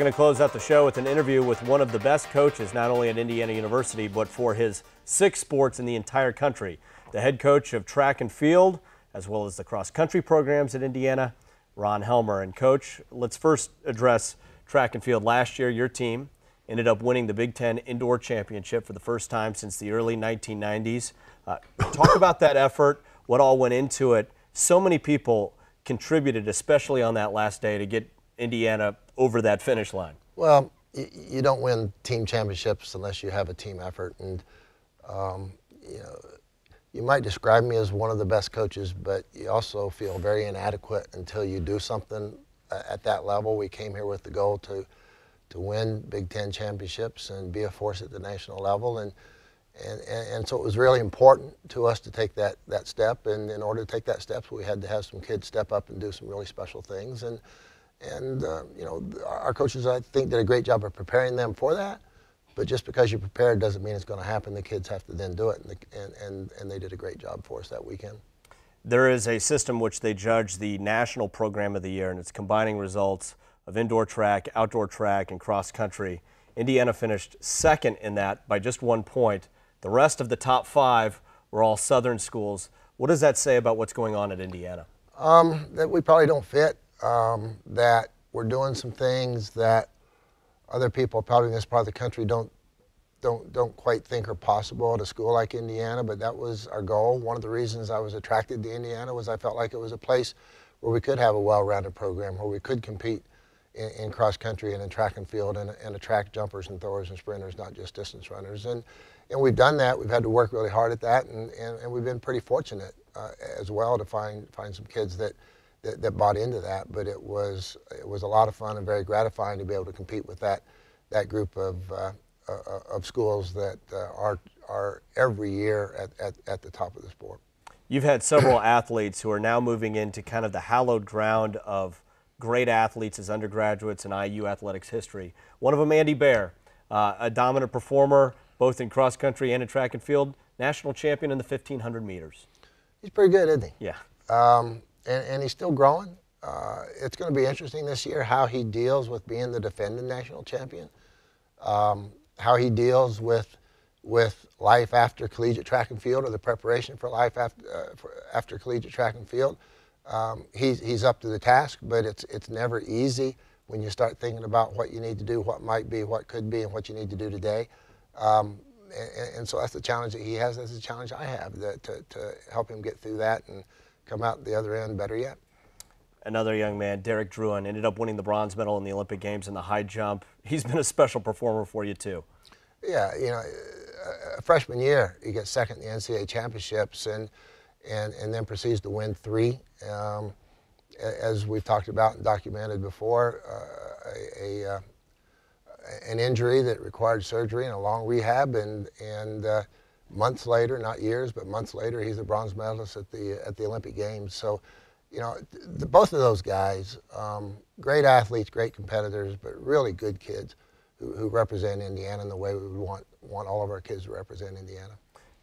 going to close out the show with an interview with one of the best coaches, not only at Indiana University, but for his 6 sports in the entire country. The head coach of track and field, as well as the cross-country programs at Indiana, Ron Helmer. And Coach, let's first address track and field. Last year, your team ended up winning the Big Ten Indoor Championship for the first time since the early 1990s. Talk about that effort, what all went into it. So many people contributed, especially on that last day, to get Indiana over that finish line. Well, you don't win team championships unless you have a team effort, and you know, you might describe me as one of the best coaches, but you also feel very inadequate until you do something at that level. We came here with the goal to win Big Ten championships and be a force at the national level, and so it was really important to us to take that step. And in order to take that step, we had to have some kids step up and do some really special things. And you know, our coaches, I think, did a great job of preparing them for that. But just because you're prepared doesn't mean it's going to happen. The kids have to then do it, and they did a great job for us that weekend. There is a system which they judge the national program of the year, and it's combining results of indoor track, outdoor track, and cross country. Indiana finished second in that by just 1 point. The rest of the top 5 were all Southern schools. What does that say about what's going on at Indiana? That we probably don't fit. That we're doing some things that other people probably in this part of the country don't quite think are possible at a school like Indiana, but that was our goal. One of the reasons I was attracted to Indiana was I felt like it was a place where we could have a well-rounded program, where we could compete in cross country and in track and field and attract jumpers and throwers and sprinters, not just distance runners. And we've done that. We've had to work really hard at that, and we've been pretty fortunate as well to find some kids that bought into that. But it was a lot of fun and very gratifying to be able to compete with that group of schools that are every year at the top of the sport. You've had several athletes who are now moving into kind of the hallowed ground of great athletes as undergraduates in IU athletics history. One of them, Andy Bear, a dominant performer both in cross country and in track and field, national champion in the 1500 meters. He's pretty good, isn't he? Yeah. And he's still growing. It's going to be interesting this year how he deals with being the defending national champion, how he deals with life after collegiate track and field, or the preparation for life after collegiate track and field. He's up to the task, but it's never easy when you start thinking about what you need to do, what might be, what could be, and what you need to do today. And so that's the challenge that he has. That's the challenge I have, to help him get through that and come out the other end better yet. Another young man, Derek Druin, ended up winning the bronze medal in the Olympic Games in the high jump. He's been a special performer for you too. Yeah, you know, a freshman year, he gets second in the NCAA championships and then proceeds to win 3. As we've talked about and documented before, an injury that required surgery and a long rehab, and months later, not years, but months later, he's a bronze medalist at the Olympic Games. So, you know, both of those guys, great athletes, great competitors, but really good kids who represent Indiana in the way we would want all of our kids to represent Indiana.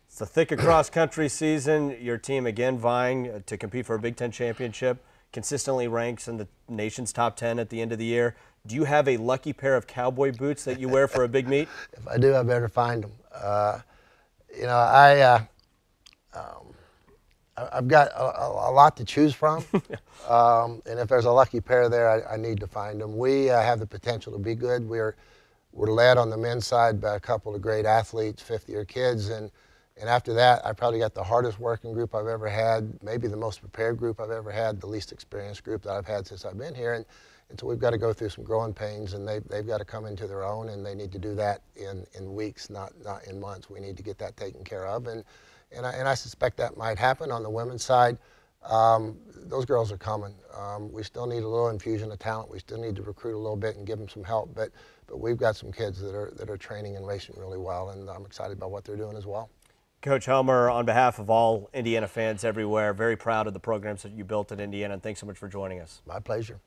It's the thick of cross-country season. Your team again vying to compete for a Big Ten championship, consistently ranks in the nation's top 10 at the end of the year. Do you have a lucky pair of cowboy boots that you wear for a big meet? If I do, I better find them. You know, I've got a lot to choose from, and if there's a lucky pair there, I need to find them. We have the potential to be good. We're led on the men's side by a couple of great athletes, 50-year kids, and after that, I probably got the hardest working group I've ever had, maybe the most prepared group I've ever had, the least experienced group that I've had since I've been here, and so we've got to go through some growing pains, and they've got to come into their own, and they need to do that in weeks, not in months. We need to get that taken care of, and I suspect that might happen on the women's side. Those girls are coming. We still need a little infusion of talent. We still need to recruit a little bit and give them some help, but we've got some kids that are training and racing really well, and I'm excited about what they're doing as well. Coach Helmer, on behalf of all Indiana fans everywhere, very proud of the programs that you built at Indiana, and thanks so much for joining us. My pleasure.